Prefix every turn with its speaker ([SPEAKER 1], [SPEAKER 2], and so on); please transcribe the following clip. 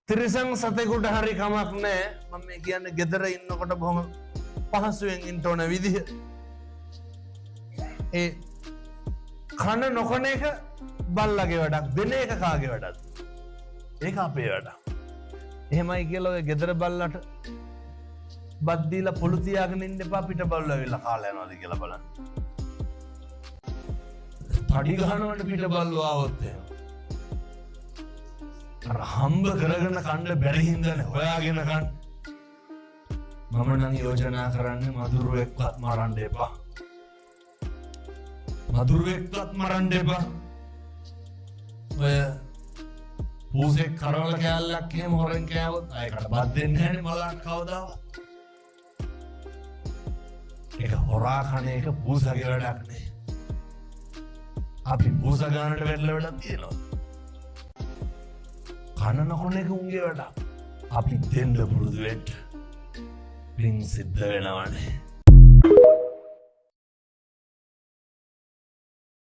[SPEAKER 1] තිරිසන් සතෙකුට හරි කමක් නෑ මම මේ කියන්නේ ගෙදර ඉන්නකොට බොහොම පහසුවෙන් ඉන්න ඕන විදිහ ඒ කන නොකන එක බල්ලගේ වැඩක් දෙන එක කාගේ වැඩක් ඒක අපේ වැඩක් එහෙමයි කියලා ඔය ගෙදර බල්ලට බත් දීලා පොළු තියාගෙන ඉන්න එපා පිට බල්ලෝ ඇවිල්ලා කාලා යනවාද කියලා බලන්න පඩි ගන්නවට පිට බල්ලෝ ආවොත් එහෙම අර හම්බ කරගෙන කන්න බැරි හින්දානේ හොයාගෙන කන්න මම නම් යෝජනා කරන්නේ මදුරුවෙක්වත් මරන්න එපා මදුරුවෙක්වත් මරන්න එපා ඔය පූසෙක් කරවල කෑල්ලක් එහෙම හොරෙන් කෑවොත් ආයකට බත් දෙන්නේ නැහැනේ මලක් කවදාවත් ඒක හොරා කන එක පූසගේ වැඩක් නේ අපි පූස ගන්නට වෙట్లా වැඩක් තියෙනවා කන නොකන එක උන්ගේ වැඩක් අපි දෙන්න පුරුදු වෙන්න පින් සිද්ධ වෙනවනේ